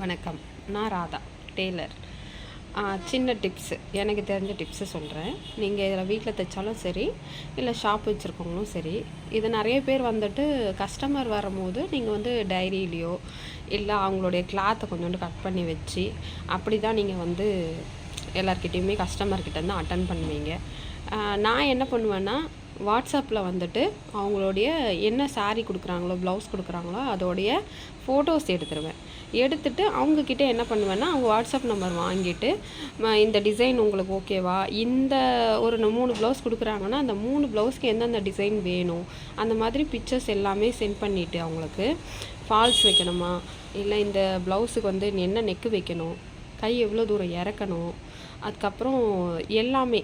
வணக்கம். நான் ராதா டெய்லர். சின்ன டிப்ஸு, எனக்கு தெரிஞ்ச டிப்ஸு சொல்கிறேன். நீங்கள் இதில் வீட்டில் தைச்சாலும் சரி, இல்லை ஷாப் வச்சுருக்கவங்களும் சரி, இது நிறைய பேர் வந்துட்டு கஸ்டமர் வரும்போது நீங்கள் வந்து டைரியிலையோ இல்லை அவங்களுடைய கிளாத்தை கொஞ்சோண்டு கட் பண்ணி வச்சு அப்படி தான் நீங்கள் வந்து எல்லாருக்கிட்டேயுமே கஸ்டமர்கிட்டேருந்து அட்டன் பண்ணுவீங்க. நான் என்ன பண்ணுவேன்னா, வாட்ஸ்அப்பில் வந்துட்டு அவங்களுடைய என்ன சாரீ கொடுக்குறாங்களோ, ப்ளவுஸ் கொடுக்குறாங்களோ அதோடைய ஃபோட்டோஸ் எடுத்துருவேன். எடுத்துட்டு அவங்கக்கிட்ட என்ன பண்ணுவேன்னா, அவங்க வாட்ஸ்அப் நம்பர் வாங்கிட்டு, இந்த டிசைன் உங்களுக்கு ஓகேவா, இந்த ஒரு 3 ப்ளவுஸ் கொடுக்குறாங்கன்னா அந்த 3 ப்ளவுஸ்க்கு எந்தெந்த டிசைன் வேணும் அந்த மாதிரி பிக்சர்ஸ் எல்லாமே சென்ட் பண்ணிவிட்டு, அவங்களுக்கு ஃபால்ஸ் வைக்கணுமா, இல்லை இந்த ப்ளவுஸுக்கு வந்து என்ன நெக்கு வைக்கணும், கை எவ்வளோ தூரம் இறக்கணும், அதுக்கப்புறம் எல்லாமே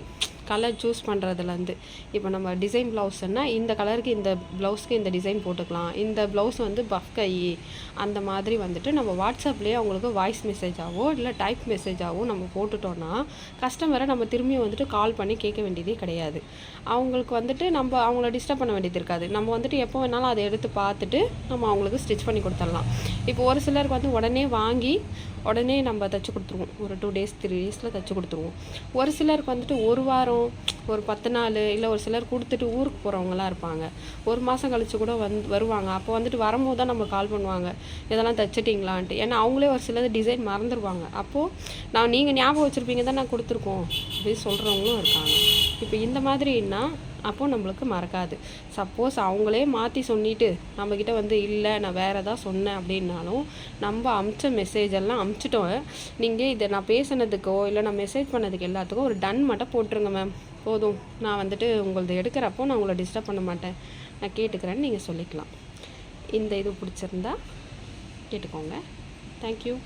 கலர் சூஸ் பண்ணுறதுலேருந்து, இப்போ நம்ம டிசைன் ப்ளவுஸ்னால் இந்த கலருக்கு இந்த ப்ளவுஸ்க்கு இந்த டிசைன் போட்டுக்கலாம், இந்த ப்ளவுஸ் வந்து பஃப் கை, அந்த மாதிரி வந்துட்டு நம்ம வாட்ஸ்அப்லேயே அவங்களுக்கு வாய்ஸ் மெசேஜாவோ இல்லை டைப் மெசேஜாவோ நம்ம போட்டுட்டோன்னா கஸ்டமரை நம்ம திரும்பியும் வந்துட்டு கால் பண்ணி கேட்க வேண்டியதே கிடையாது. அவங்களுக்கு வந்துட்டு நம்ம அவங்கள டிஸ்டர்ப் பண்ண வேண்டியது இருக்காது. நம்ம வந்துட்டு எப்போ வேணாலும் அதை எடுத்து பார்த்துட்டு நம்ம அவங்களுக்கு ஸ்டிச் பண்ணி கொடுத்துடலாம். இப்போ ஒரு சிலருக்கு வந்து உடனே வாங்கி உடனே நம்ம தைச்சி கொடுத்துருவோம். ஒரு 2 days 3 daysல தைச்சி கொடுத்துருவோம். ஒரு சிலருக்கு வந்துட்டு 1 வாரம், ஒரு 10 நாள், இல்லை ஒரு சிலர் கொடுத்துட்டு ஊருக்கு போகிறவங்களாம் இருப்பாங்க. 1 மாதம் கழித்து கூட வருவாங்க. அப்போ வந்துட்டு வரும்போது தான் நம்ம கால் பண்ணுவாங்க, இதெல்லாம் தைச்சிட்டிங்களான்ட்டு. ஏன்னா அவங்களே ஒரு சிலது டிசைன் மறந்துடுவாங்க. அப்போது நீங்கள் ஞாபகம் வச்சுருப்பீங்க தான் நான் கொடுத்துருக்கோம் அப்படின்னு சொல்கிறவங்களும் இருக்காங்க. இப்போ இந்த மாதிரின்னா அப்போது நம்மளுக்கு மறக்காது. சப்போஸ் அவங்களே மாற்றி சொல்லிட்டு நம்மக்கிட்ட வந்து இல்லை நான் வேறு எதாவது சொன்னேன் அப்படின்னாலும், நம்ம அமுச்ச மெசேஜெல்லாம் அமுச்சிட்டோம், நீங்கள் இதை நான் பேசுனதுக்கோ இல்லை நான் மெசேஜ் பண்ணதுக்கு எல்லாத்துக்கும் ஒரு டன் மட்டும் போட்டுருங்க மேம், போதும், நான் வந்துட்டு உங்களது எடுக்கிறப்போ நான் உங்களை டிஸ்டர்ப் பண்ண மாட்டேன், நான் கேட்டுக்கிறேன்னு நீங்கள் சொல்லிக்கலாம். இந்த இது பிடிச்சிருந்தா கேட்டுக்கோங்க. தேங்க்யூ.